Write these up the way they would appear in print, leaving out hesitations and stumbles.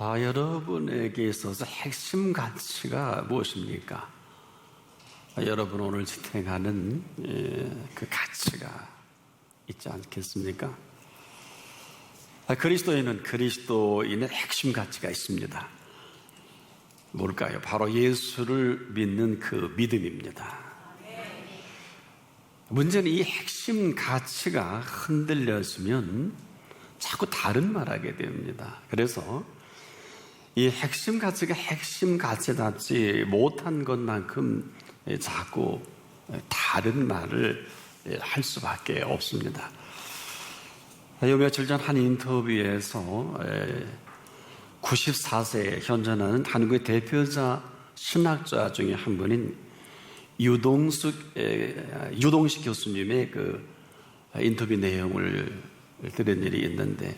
여러분에게 있어서 핵심 가치가 무엇입니까? 여러분 오늘 지탱하는 그 가치가 있지 않겠습니까? 그리스도인은 그리스도인의 핵심 가치가 있습니다. 뭘까요? 바로 예수를 믿는 그 믿음입니다. 문제는 이 핵심 가치가 흔들렸으면 자꾸 다른 말하게 됩니다. 그래서 이 핵심 가치가 핵심 가치답지 못한 것만큼 자꾸 다른 말을 할 수밖에 없습니다. 요 며칠 전 한 인터뷰에서 94세에 현존하는 한국의 대표자 신학자 중에 한 분인 유동식 교수님의 그 인터뷰 내용을 들은 일이 있는데,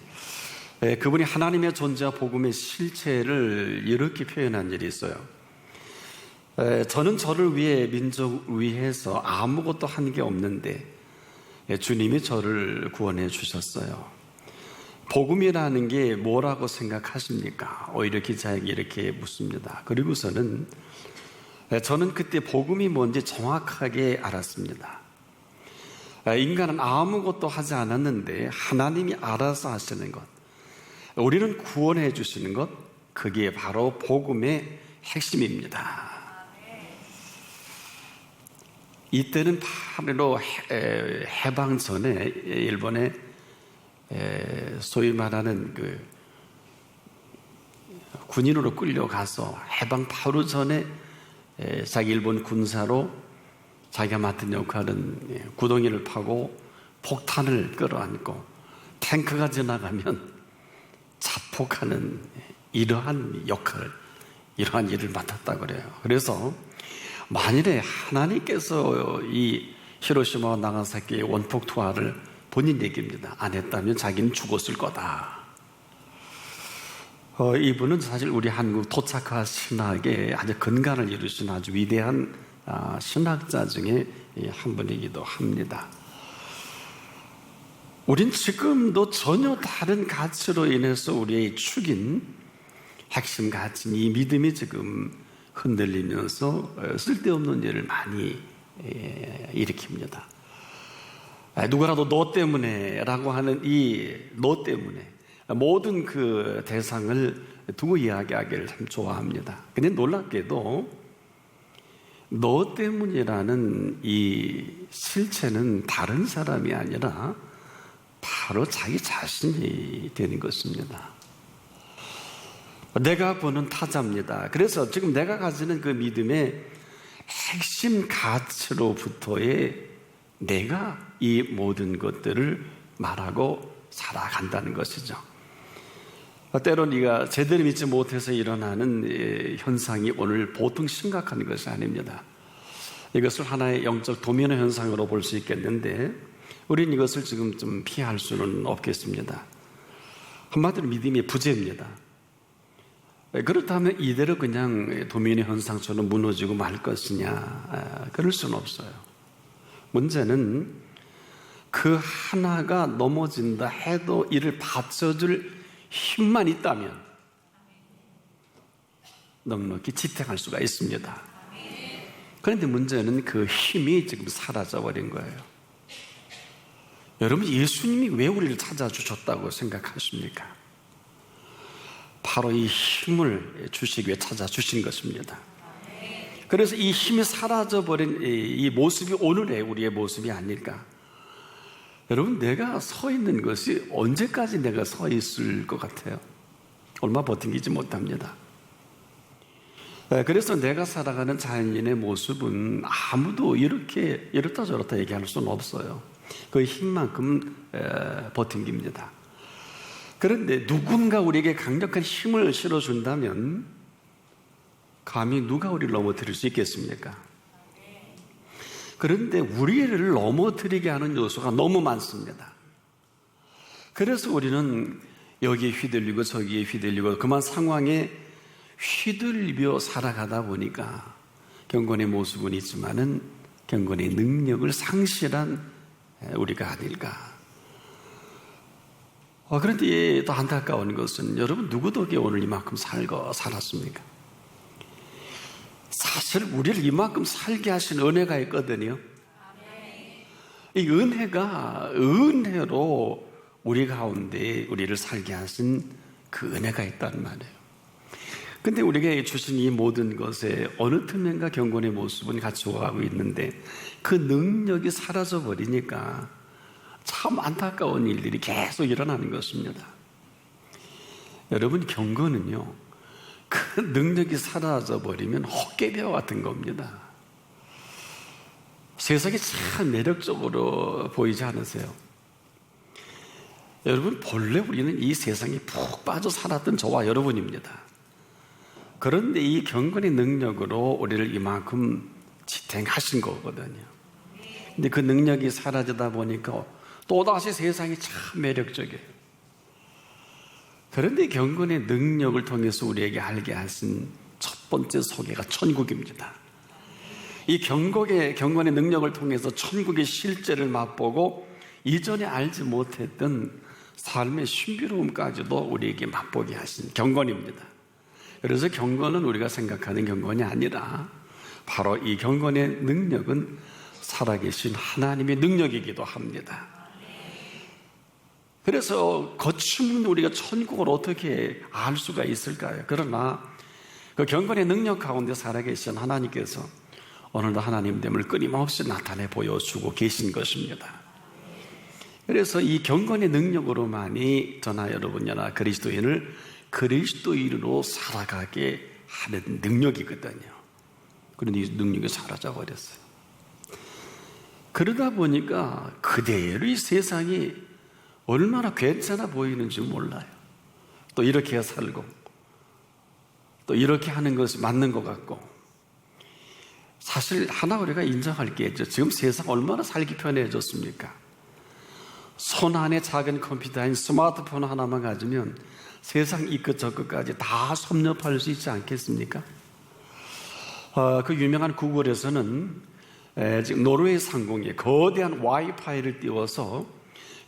그분이 하나님의 존재와 복음의 실체를 이렇게 표현한 일이 있어요. 저는 저를 위해 민족을 위해서 아무것도 한 게 없는데 주님이 저를 구원해 주셨어요. 복음이라는 게 뭐라고 생각하십니까? 오히려 기자에게 이렇게 묻습니다. 그리고서는 저는 그때 복음이 뭔지 정확하게 알았습니다. 인간은 아무것도 하지 않았는데 하나님이 알아서 하시는 것, 우리는 구원해 주시는 것, 그게 바로 복음의 핵심입니다. 이때는 바로 해방 전에 일본의 소위 말하는 그 군인으로 끌려가서 해방 바로 전에 자기 일본 군사로 자기가 맡은 역할은 구덩이를 파고 폭탄을 끌어안고 탱크가 지나가면 자폭하는 이러한 역할, 이러한 일을 맡았다고 그래요. 그래서 만일에 하나님께서 이 히로시마와 나가사키의 원폭 투하를 본인 얘기입니다. 안 했다면 자기는 죽었을 거다. 이분은 사실 우리 한국 토착화 신학의 아주 근간을 이루신 아주 위대한 신학자 중에 한 분이기도 합니다. 우린 지금도 전혀 다른 가치로 인해서 우리의 축인 핵심 가치인 이 믿음이 지금 흔들리면서 쓸데없는 일을 많이 일으킵니다. 누구라도 너 때문에 라고 하는 이 너 때문에 모든 그 대상을 두고 이야기하기를 참 좋아합니다. 근데 놀랍게도 너 때문이라는 이 실체는 다른 사람이 아니라 바로 자기 자신이 되는 것입니다. 내가 보는 타자입니다. 그래서 지금 내가 가지는 그 믿음의 핵심 가치로부터의 내가 이 모든 것들을 말하고 살아간다는 것이죠. 때로 네가 제대로 믿지 못해서 일어나는 현상이 오늘 보통 심각한 것이 아닙니다. 이것을 하나의 영적 도면의 현상으로 볼 수 있겠는데 우리는 이것을 지금 좀 피할 수는 없겠습니다. 한마디로 믿음의 부재입니다. 그렇다면 이대로 그냥 도면의 현상처럼 무너지고 말 것이냐? 그럴 수는 없어요. 문제는 그 하나가 넘어진다 해도 이를 받쳐줄 힘만 있다면 넉넉히 지탱할 수가 있습니다. 그런데 문제는 그 힘이 지금 사라져버린 거예요. 여러분, 예수님이 왜 우리를 찾아주셨다고 생각하십니까? 바로 이 힘을 주시기 위해 찾아주신 것입니다. 그래서 이 힘이 사라져버린 이 모습이 오늘의 우리의 모습이 아닐까. 여러분, 내가 서 있는 것이 언제까지 내가 서 있을 것 같아요? 얼마 버티지 못합니다. 그래서 내가 살아가는 자연인의 모습은 아무도 이렇게 이렇다 저렇다 얘기할 수는 없어요. 그 힘만큼 버팅깁니다. 그런데 누군가 우리에게 강력한 힘을 실어준다면 감히 누가 우리를 넘어뜨릴 수 있겠습니까? 그런데 우리를 넘어뜨리게 하는 요소가 너무 많습니다. 그래서 우리는 여기에 휘둘리고 저기에 휘둘리고 그만 상황에 휘둘려 살아가다 보니까 경건의 모습은 있지만은 경건의 능력을 상실한 우리가 아닐까. 그런데 또 안타까운 것은 여러분 누구 덕에 오늘 이만큼 살았습니까? 사실 우리를 이만큼 살게 하신 은혜가 있거든요. 이 은혜로 우리 가운데 우리를 살게 하신 그 은혜가 있단 말이에요. 근데 우리에게 주신 이 모든 것에 어느 틈엔가 경건의 모습은 같이 오가고 있는데 그 능력이 사라져 버리니까 참 안타까운 일들이 계속 일어나는 것입니다. 여러분, 경건은요, 그 능력이 사라져 버리면 헛개비와 같은 겁니다. 세상이 참 매력적으로 보이지 않으세요? 여러분, 본래 우리는 이 세상에 푹 빠져 살았던 저와 여러분입니다. 그런데 이 경건의 능력으로 우리를 이만큼 지탱하신 거거든요. 근데 그 능력이 사라지다 보니까 또다시 세상이 참 매력적이에요. 그런데 경건의 능력을 통해서 우리에게 알게 하신 첫 번째 소개가 천국입니다. 이 경건의 능력을 통해서 천국의 실제를 맛보고 이전에 알지 못했던 삶의 신비로움까지도 우리에게 맛보게 하신 경건입니다. 그래서 경건은 우리가 생각하는 경건이 아니라 바로 이 경건의 능력은 살아계신 하나님의 능력이기도 합니다. 그래서 거침없는 우리가 천국을 어떻게 알 수가 있을까요? 그러나 그 경건의 능력 가운데 살아계신 하나님께서 오늘도 하나님됨을 끊임없이 나타내 보여주고 계신 것입니다. 그래서 이 경건의 능력으로만이 저나 여러분이나 그리스도인을 그리스도인으로 살아가게 하는 능력이거든요. 그런데 이 능력이 사라져 버렸어요. 그러다 보니까 그대로 이 세상이 얼마나 괜찮아 보이는지 몰라요. 또 이렇게 살고 또 이렇게 하는 것이 맞는 것 같고, 사실 하나 우리가 인정할 게 있죠. 지금 세상 얼마나 살기 편해졌습니까? 손 안에 작은 컴퓨터인 스마트폰 하나만 가지면 세상 이 끝 저 끝까지 다 섭렵할 수 있지 않겠습니까? 그 유명한 구글에서는 지금 노르웨이 상공에 거대한 와이파이를 띄워서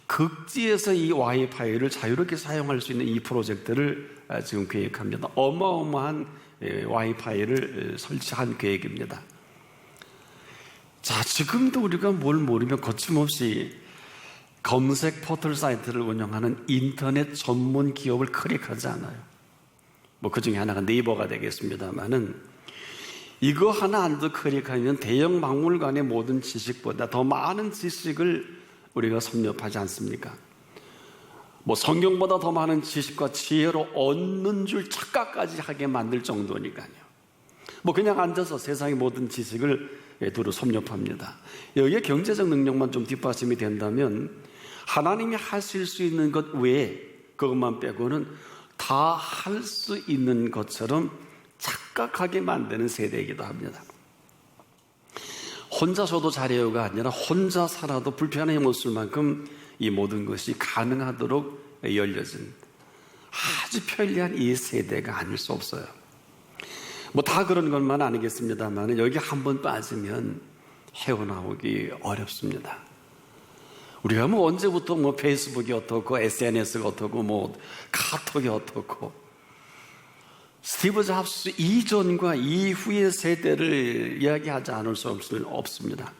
극지에서 이 와이파이를 자유롭게 사용할 수 있는 이 프로젝트를 지금 계획합니다. 어마어마한 와이파이를 설치한 계획입니다. 자, 지금도 우리가 뭘 모르면 거침없이 검색 포털 사이트를 운영하는 인터넷 전문 기업을 클릭하지 않아요. 뭐 그 중에 하나가 네이버가 되겠습니다만은, 이거 하나 안 더 클릭하면 대형 박물관의 모든 지식보다 더 많은 지식을 우리가 섭렵하지 않습니까? 뭐 성경보다 더 많은 지식과 지혜로 얻는 줄 착각까지 하게 만들 정도니까요. 뭐 그냥 앉아서 세상의 모든 지식을 두루 섭렵합니다. 여기에 경제적 능력만 좀 뒷받침이 된다면 하나님이 하실 수 있는 것 외에 그것만 빼고는 다 할 수 있는 것처럼 착각하게 만드는 세대이기도 합니다. 혼자서도 잘해요가 아니라 혼자 살아도 불편함이 없을 만큼 이 모든 것이 가능하도록 열려진 아주 편리한 이 세대가 아닐 수 없어요. 뭐 다 그런 것만 아니겠습니다만 여기 한번 빠지면 헤어나오기 어렵습니다. 우리가 뭐 언제부터 뭐 페이스북이 어떻고 SNS가 어떻고 뭐 카톡이 어떻고, 스티브 잡스 이전과 이후의 세대를 이야기하지 않을 수 없습니다.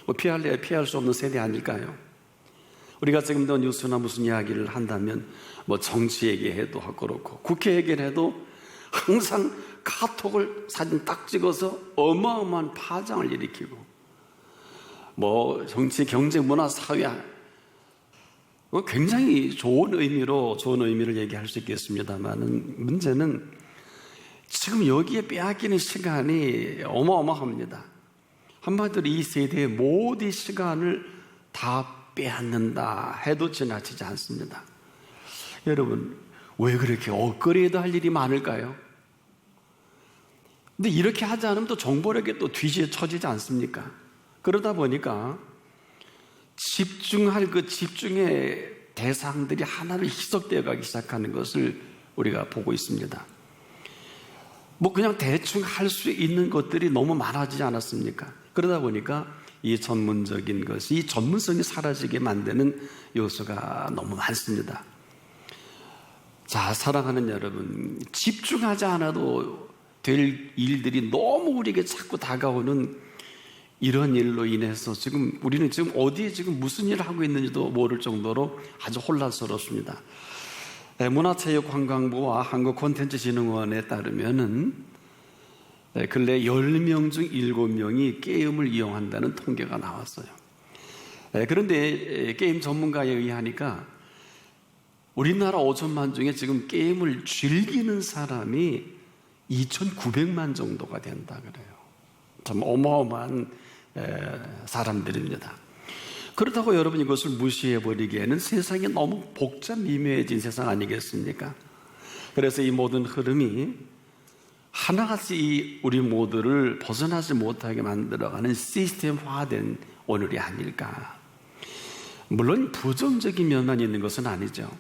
뭐 피할 수 없는 세대 아닐까요? 우리가 지금도 뉴스나 무슨 이야기를 한다면 뭐 정치 얘기해도 그렇고 국회 얘기를 해도 항상 카톡을 사진 딱 찍어서 어마어마한 파장을 일으키고, 뭐 정치, 경제, 문화, 사회 굉장히 좋은 의미를 얘기할 수 있겠습니다만, 문제는 지금 여기에 빼앗기는 시간이 어마어마합니다. 한마디로 이 세대의 모든 시간을 다 빼앗는다 해도 지나치지 않습니다. 여러분, 왜 그렇게 엇거리에도 할 일이 많을까요? 근데 이렇게 하지 않으면 또 정보력에 또 뒤처지지 않습니까? 그러다 보니까 집중할 그 집중의 대상들이 하나로 희석되어 가기 시작하는 것을 우리가 보고 있습니다. 뭐 그냥 대충 할 수 있는 것들이 너무 많아지지 않았습니까? 그러다 보니까 이 전문적인 것이, 이 전문성이 사라지게 만드는 요소가 너무 많습니다. 자, 사랑하는 여러분, 집중하지 않아도 될 일들이 너무 우리에게 자꾸 다가오는 이런 일로 인해서 지금 우리는 지금 어디에 지금 무슨 일을 하고 있는지도 모를 정도로 아주 혼란스럽습니다. 문화체육관광부와 한국콘텐츠진흥원에 따르면은 근래 10명 중 7명이 게임을 이용한다는 통계가 나왔어요. 그런데 게임 전문가에 의하니까 우리나라 5천만 중에 지금 게임을 즐기는 사람이 2,900만 정도가 된다 그래요. 참 어마어마한 사람들입니다. 그렇다고 여러분 이것을 무시해버리기에는 세상이 너무 복잡 미묘해진 세상 아니겠습니까? 그래서 이 모든 흐름이 하나같이 우리 모두를 벗어나지 못하게 만들어가는 시스템화된 오늘이 아닐까. 물론 부정적인 면만 있는 것은 아니죠.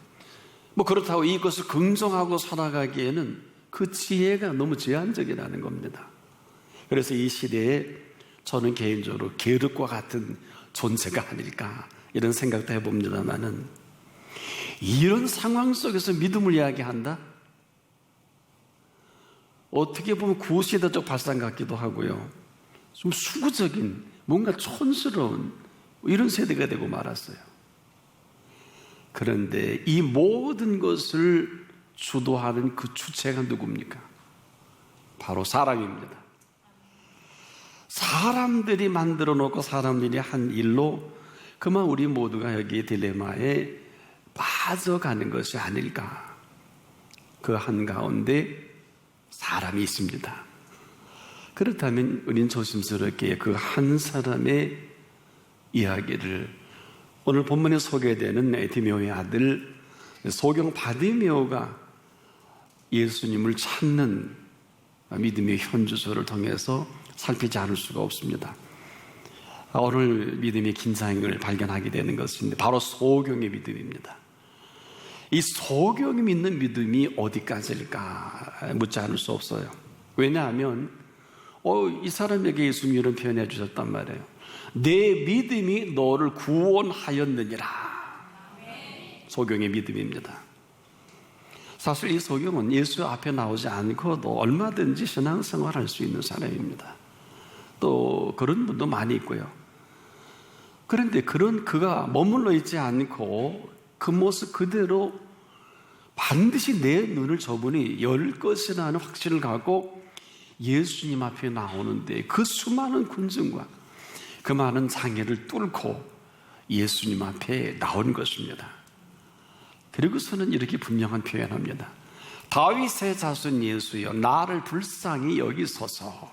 그렇다고 이것을 긍정하고 살아가기에는 그 지혜가 너무 제한적이라는 겁니다. 그래서 이 시대에 저는 개인적으로 계륵과 같은 존재가 아닐까 이런 생각도 해봅니다만은, 이런 상황 속에서 믿음을 이야기한다? 어떻게 보면 구시대적 발상 같기도 하고요, 좀 수구적인 뭔가 촌스러운 이런 세대가 되고 말았어요. 그런데 이 모든 것을 주도하는 그 주체가 누굽니까? 바로 사람입니다. 사람들이 만들어 놓고 사람들이 한 일로 그만 우리 모두가 여기 딜레마에 빠져가는 것이 아닐까. 그 한가운데 사람이 있습니다. 그렇다면 우린 조심스럽게 그 한 사람의 이야기를, 오늘 본문에 소개되는 에티메오의 아들 소경 바디메오가 예수님을 찾는 믿음의 현주소를 통해서 살피지 않을 수가 없습니다. 오늘 믿음의 긴장을 발견하게 되는 것은 바로 소경의 믿음입니다. 이 소경이 믿는 믿음이 어디까지일까 묻지 않을 수 없어요. 왜냐하면 이 사람에게 예수님이 이런 표현해 주셨단 말이에요. 내 믿음이 너를 구원하였느니라. 소경의 믿음입니다. 사실 이 소경은 예수 앞에 나오지 않고도 얼마든지 신앙생활할 수 있는 사람입니다. 또 그런 분도 많이 있고요. 그런데 그가 머물러 있지 않고 그 모습 그대로 반드시 내 눈을 저분이 열 것이라는 확신을 갖고 예수님 앞에 나오는데, 그 수많은 군중과 그 많은 장애를 뚫고 예수님 앞에 나온 것입니다. 그리고서는 이렇게 분명한 표현합니다. 다윗의 자손 예수여, 나를 불쌍히 여기소서.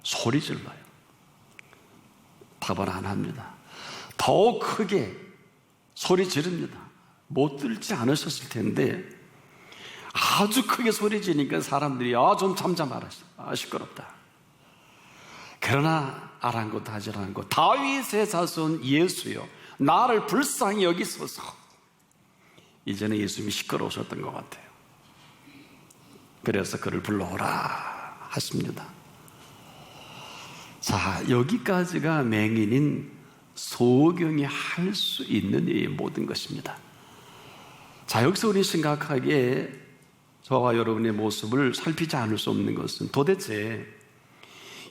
소리 질러요. 답을 안 합니다. 더 크게 소리 지릅니다. 못 들지 않으셨을 텐데 아주 크게 소리 지니까 사람들이 좀 잠잠하라, 시끄럽다. 그러나 아랑곳하지않고 다윗의 자손 예수여, 나를 불쌍히 여기소서. 이제는 예수님이 시끄러우셨던 것 같아요. 그래서 그를 불러오라 하십니다. 자, 여기까지가 맹인인 소경이 할 수 있는 이 모든 것입니다. 자, 여기서 우리 심각하게 저와 여러분의 모습을 살피지 않을 수 없는 것은, 도대체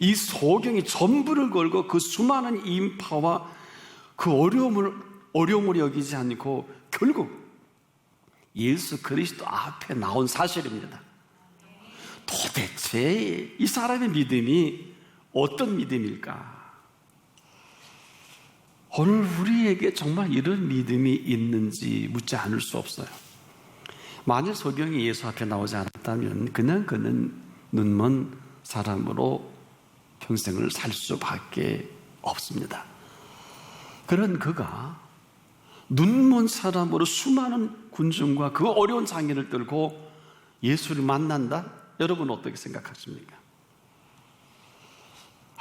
이 소경이 전부를 걸고 그 수많은 인파와 그 어려움을 여기지 않고 결국 예수 그리스도 앞에 나온 사실입니다. 도대체 이 사람의 믿음이 어떤 믿음일까? 오늘 우리에게 정말 이런 믿음이 있는지 묻지 않을 수 없어요. 만일 소경이 예수 앞에 나오지 않았다면 그냥 그는 눈먼 사람으로 평생을 살 수밖에 없습니다. 그런 그가 눈먼 사람으로 수많은 군중과 그 어려운 장애를 뚫고 예수를 만난다? 여러분 어떻게 생각하십니까?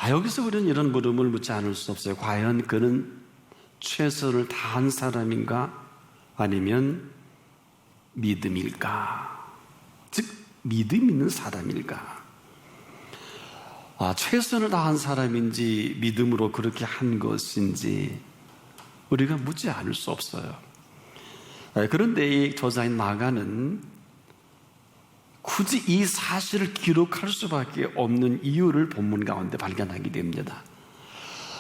여기서 우리는 이런 물음을 묻지 않을 수 없어요. 과연 그는 최선을 다한 사람인가? 아니면 믿음일까? 즉 믿음 있는 사람일까? 최선을 다한 사람인지 믿음으로 그렇게 한 것인지 우리가 묻지 않을 수 없어요. 그런데 이 저자인 마가는 굳이 이 사실을 기록할 수밖에 없는 이유를 본문 가운데 발견하게 됩니다.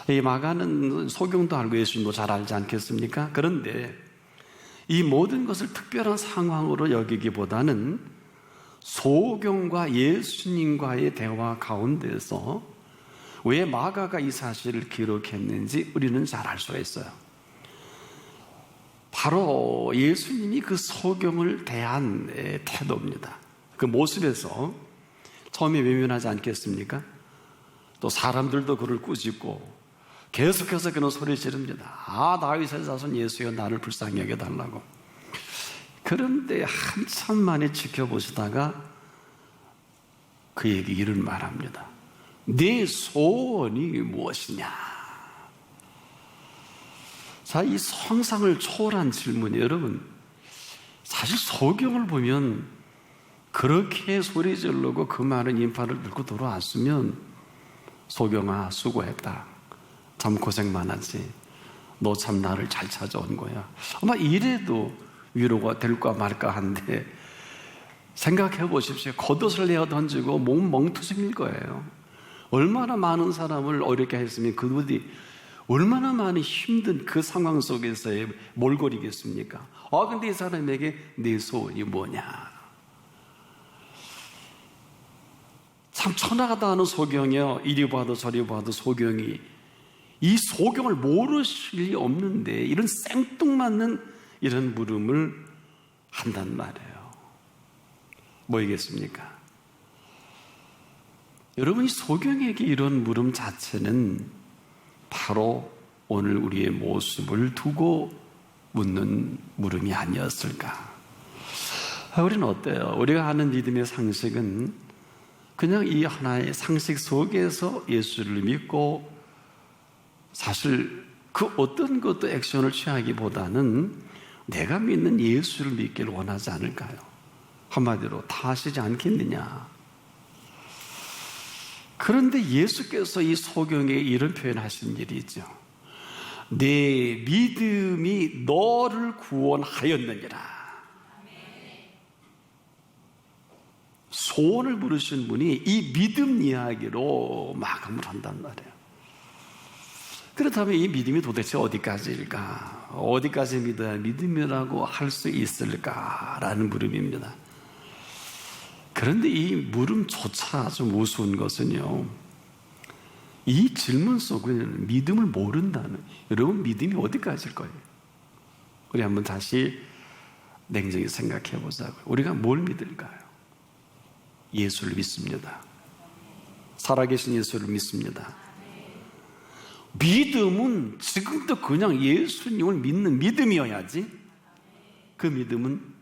이 마가는 소경도 알고 예수님도 잘 알지 않겠습니까? 그런데 이 모든 것을 특별한 상황으로 여기기보다는 소경과 예수님과의 대화 가운데서 왜 마가가 이 사실을 기록했는지 우리는 잘 알 수가 있어요. 바로 예수님이 그 소경을 대한 태도입니다. 그 모습에서 처음에 외면하지 않겠습니까? 또 사람들도 그를 꾸짖고 계속해서 그는 소리 지릅니다. 아, 다윗의 자손 예수여 나를 불쌍히 여겨달라고. 그런데 한참 만에 지켜보시다가 그에게 이런 말합니다. 네 소원이 무엇이냐? 자, 이 상상을 초월한 질문이 여러분, 사실 소경을 보면 그렇게 소리 지르고 그 많은 인파를 들고 돌아왔으면 소경아 수고했다. 참 고생 많았지. 너 참 나를 잘 찾아온 거야. 아마 이래도 위로가 될까 말까 한데 생각해 보십시오. 겉옷을 내어 던지고 몸 멍투성일 거예요. 얼마나 많은 사람을 어렵게 했으면 그들이 얼마나 많은 힘든 그 상황 속에서의 몰골이겠습니까? 근데 이 사람에게 내 소원이 뭐냐? 참 천하다 하는 소경이요. 이리 봐도 저리 봐도 소경이 이 소경을 모르실 리 없는데 이런 생뚱맞는 이런 물음을 한단 말이에요. 뭐이겠습니까? 여러분, 이 소경에게 이런 물음 자체는 바로 오늘 우리의 모습을 두고 묻는 물음이 아니었을까? 우리는 어때요? 우리가 하는 믿음의 상식은 그냥 이 하나의 상식 속에서 예수를 믿고 사실 그 어떤 것도 액션을 취하기보다는 내가 믿는 예수를 믿기를 원하지 않을까요? 한마디로 다 하시지 않겠느냐? 그런데 예수께서 이 소경에 이런 표현하신 일이 있죠. 내 믿음이 너를 구원하였느니라. 소원을 물으신 분이 이 믿음 이야기로 마감을 한단 말이에요. 그렇다면 이 믿음이 도대체 어디까지일까? 어디까지 믿어야 믿음이라고 할 수 있을까라는 물음입니다. 그런데 이 물음조차 좀 우스운 것은요, 이 질문 속에는 믿음을 모른다는, 여러분 믿음이 어디까지일 거예요? 우리 한번 다시 냉정히 생각해 보자고요. 우리가 뭘 믿을까요? 예수를 믿습니다. 살아계신 예수를 믿습니다. 믿음은 지금도 그냥 예수님을 믿는 믿음이어야지. 그 믿음은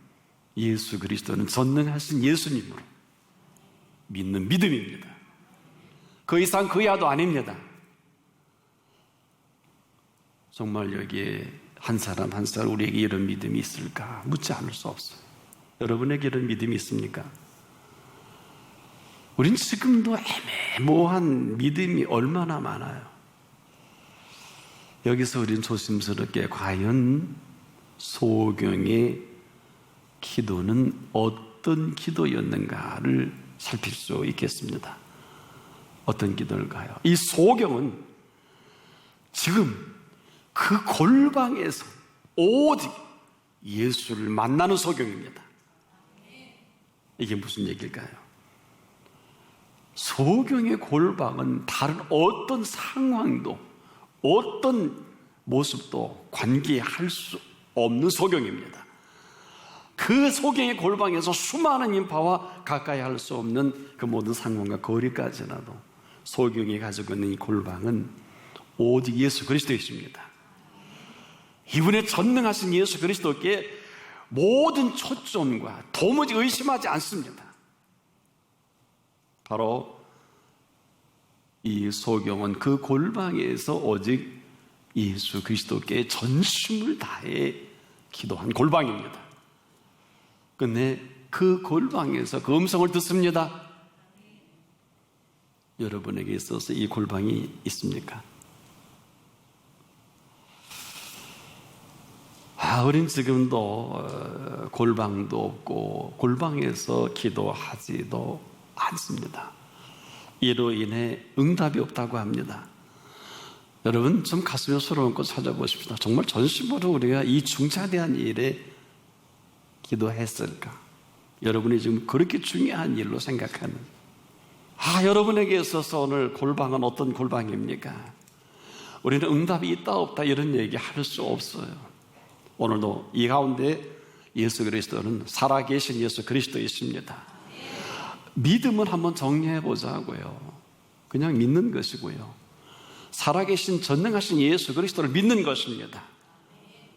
예수 그리스도는 전능하신 예수님으로 믿는 믿음입니다. 그 이상 그 이하도 아닙니다. 정말 여기에 한 사람 한 사람 우리에게 이런 믿음이 있을까 묻지 않을 수 없어요. 여러분에게 이런 믿음이 있습니까? 우린 지금도 애매모호한 믿음이 얼마나 많아요. 여기서 우린 조심스럽게 과연 소경의 기도는 어떤 기도였는가를 살필 수 있겠습니다. 어떤 기도일까요? 이 소경은 지금 그 골방에서 오직 예수를 만나는 소경입니다. 이게 무슨 얘기일까요? 소경의 골방은 다른 어떤 상황도 어떤 모습도 관계할 수 없는 소경입니다. 그 소경의 골방에서 수많은 인파와 가까이 할 수 없는 그 모든 상황과 거리까지라도 소경이 가지고 있는 이 골방은 오직 예수 그리스도이십니다. 이분의 전능하신 예수 그리스도께 모든 초점과 도무지 의심하지 않습니다. 바로 이 소경은 그 골방에서 오직 예수 그리스도께 전심을 다해 기도한 골방입니다. 근데 그 골방에서 그 음성을 듣습니다. 여러분에게 있어서 이 골방이 있습니까? 우린 지금도 골방도 없고 골방에서 기도하지도 않습니다. 이로 인해 응답이 없다고 합니다. 여러분 좀 가슴에 손을 얹고 찾아보십시다. 정말 전심으로 우리가 이 중차대한 일에 기도했을까? 여러분이 지금 그렇게 중요한 일로 생각하는 여러분에게 있어서 오늘 골방은 어떤 골방입니까? 우리는 응답이 있다 없다 이런 얘기 할 수 없어요. 오늘도 이 가운데 예수 그리스도는 살아계신 예수 그리스도이십니다. 믿음을 한번 정리해 보자고요. 그냥 믿는 것이고요. 살아계신 전능하신 예수 그리스도를 믿는 것입니다.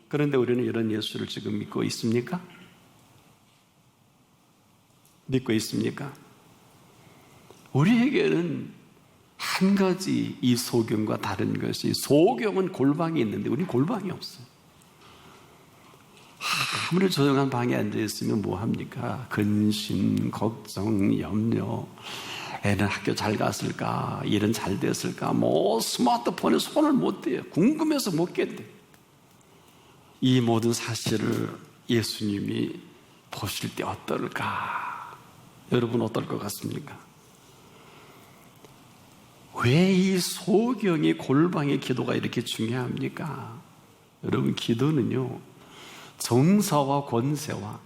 그런데 우리는 이런 예수를 지금 믿고 있습니까? 믿고 있습니까? 우리에게는 한 가지 이 소경과 다른 것이, 소경은 골방이 있는데 우리는 골방이 없어요. 아무리 조용한 방에 앉아 있으면 뭐합니까? 근심, 걱정, 염려, 애는 학교 잘 갔을까? 일은 잘 됐을까? 스마트폰에 손을 못 대요. 궁금해서 못 깼대. 이 모든 사실을 예수님이 보실 때 어떨까? 여러분 어떨 것 같습니까? 왜 이 소경이 골방의 기도가 이렇게 중요합니까? 여러분 기도는요, 정사와 권세와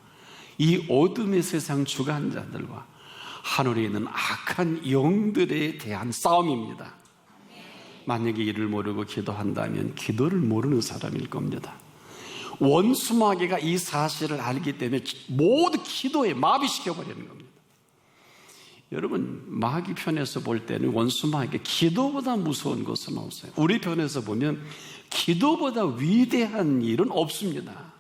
이 어둠의 세상 주관자들과 하늘에 있는 악한 영들에 대한 싸움입니다. 만약에 이를 모르고 기도한다면 기도를 모르는 사람일 겁니다. 원수 마귀가 이 사실을 알기 때문에 모두 기도에 마비시켜버리는 겁니다. 여러분 마귀 편에서 볼 때는 원수 마귀 기도보다 무서운 것은 없어요. 우리 편에서 보면 기도보다 위대한 일은 없습니다.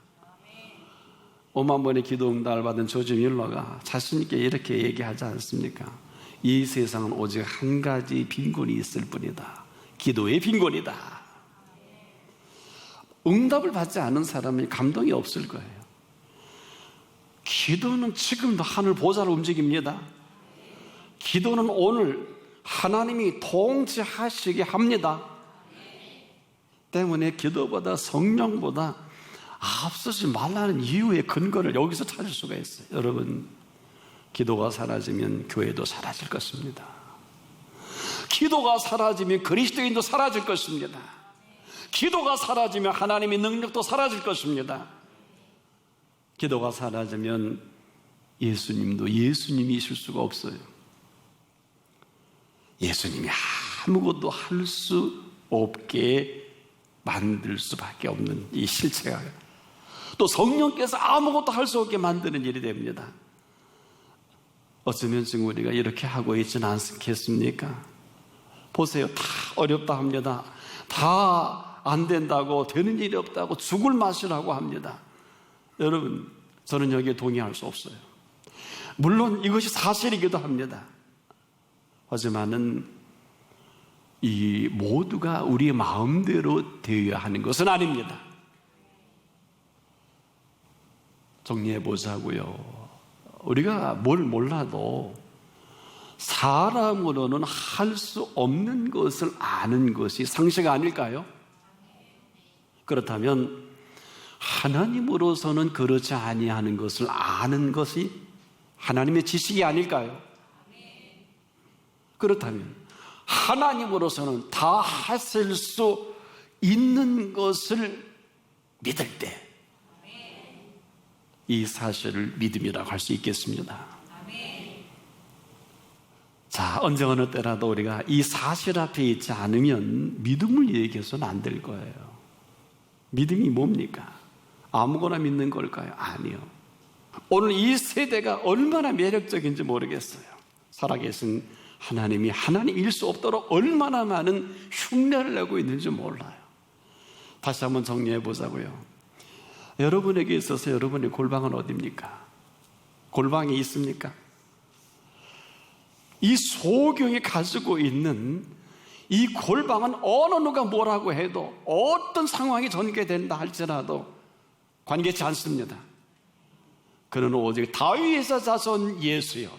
5만 번의 기도 응답을 받은 조지 뮬러가 자신 있게 이렇게 얘기하지 않습니까? 이 세상은 오직 한 가지 빈곤이 있을 뿐이다. 기도의 빈곤이다. 응답을 받지 않은 사람은 감동이 없을 거예요. 기도는 지금도 하늘 보좌를 움직입니다. 기도는 오늘 하나님이 통치하시게 합니다. 때문에 기도보다 성령보다 앞서지 말라는 이유의 근거를 여기서 찾을 수가 있어요. 여러분, 기도가 사라지면 교회도 사라질 것입니다. 기도가 사라지면 그리스도인도 사라질 것입니다. 기도가 사라지면 하나님의 능력도 사라질 것입니다. 기도가 사라지면 예수님도 예수님이실 수가 없어요. 예수님이 아무것도 할 수 없게 만들 수밖에 없는 이 실체가, 또 성령께서 아무것도 할 수 없게 만드는 일이 됩니다. 어쩌면 지금 우리가 이렇게 하고 있지는 않겠습니까? 보세요. 다 어렵다 합니다. 다 안 된다고, 되는 일이 없다고, 죽을 맛이라고 합니다. 여러분, 저는 여기에 동의할 수 없어요. 물론 이것이 사실이기도 합니다. 하지만은 이 모두가 우리의 마음대로 되어야 하는 것은 아닙니다. 정리해 보자고요. 우리가 뭘 몰라도 사람으로는 할 수 없는 것을 아는 것이 상식 아닐까요? 그렇다면 하나님으로서는 그렇지 아니하는 것을 아는 것이 하나님의 지식이 아닐까요? 그렇다면 하나님으로서는 다 하실 수 있는 것을 믿을 때 이 사실을 믿음이라고 할 수 있겠습니다. 자, 언제 어느 때라도 우리가 이 사실 앞에 있지 않으면 믿음을 얘기해서는 안 될 거예요. 믿음이 뭡니까? 아무거나 믿는 걸까요? 아니요. 오늘 이 세대가 얼마나 매력적인지 모르겠어요. 살아계신 하나님이 하나님일 수 없도록 얼마나 많은 흉내를 내고 있는지 몰라요. 다시 한번 정리해 보자고요. 여러분에게 있어서 여러분의 골방은 어디입니까? 골방이 있습니까? 이 소경이 가지고 있는 이 골방은 어느 누가 뭐라고 해도, 어떤 상황이 전개된다 할지라도 관계치 않습니다. 그는 오직 다윗의 자손 예수요,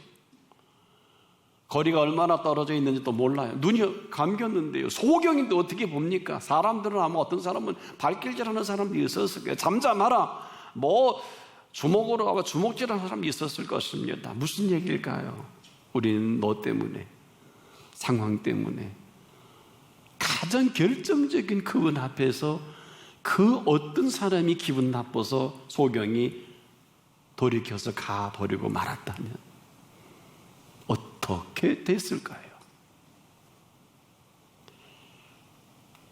거리가 얼마나 떨어져 있는지도 몰라요. 눈이 감겼는데요. 소경인데 어떻게 봅니까? 사람들은 아마 어떤 사람은 발길질하는 사람도 있었을 거예요. 잠잠하라. 뭐 주먹으로 하고 주먹질하는 사람이 있었을 것입니다. 무슨 얘기일까요? 우리는 너 때문에, 상황 때문에 가장 결정적인 그분 앞에서 그 어떤 사람이 기분 나빠서 소경이 돌이켜서 가버리고 말았다면 어떻게 됐을까요?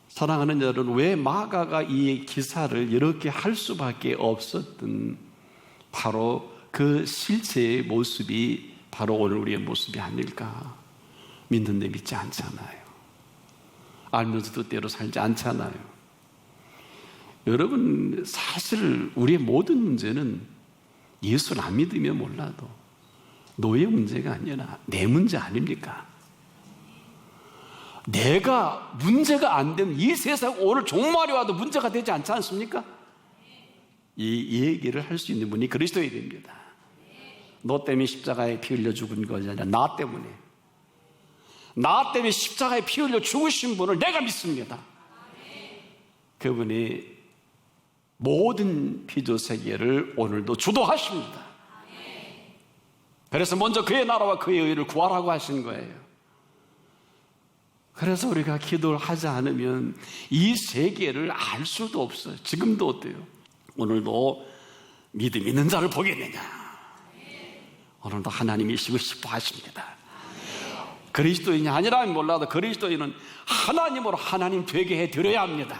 사랑하는 여러분, 왜 마가가 이 기사를 이렇게 할 수밖에 없었던 바로 그 실체의 모습이 바로 오늘 우리의 모습이 아닐까. 믿는데 믿지 않잖아요. 알면서도 때로 살지 않잖아요. 여러분, 사실 우리의 모든 문제는 예수를 안 믿으면 몰라도 너의 문제가 아니라 내 문제 아닙니까? 내가 문제가 안 되면 이 세상 오늘 종말이 와도 문제가 되지 않지 않습니까? 이 얘기를 할 수 있는 분이 그리스도인입니다. 너 때문에 십자가에 피 흘려 죽은 것이 아니라 나 때문에 십자가에 피 흘려 죽으신 분을 내가 믿습니다. 그분이 모든 피조 세계를 오늘도 주도하십니다. 그래서 먼저 그의 나라와 그의 의를 구하라고 하신 거예요. 그래서 우리가 기도를 하지 않으면 이 세계를 알 수도 없어요. 지금도 어때요? 오늘도 믿음 있는 자를 보겠느냐? 오늘도 하나님이시고 싶어 하십니다. 그리스도인이 아니라면 몰라도 그리스도인은 하나님으로 하나님 되게 해드려야 합니다.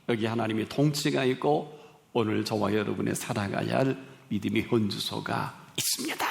여기 하나님의 통치가 있고 오늘 저와 여러분의 살아가야 할 믿음의 현주소가 있습니다.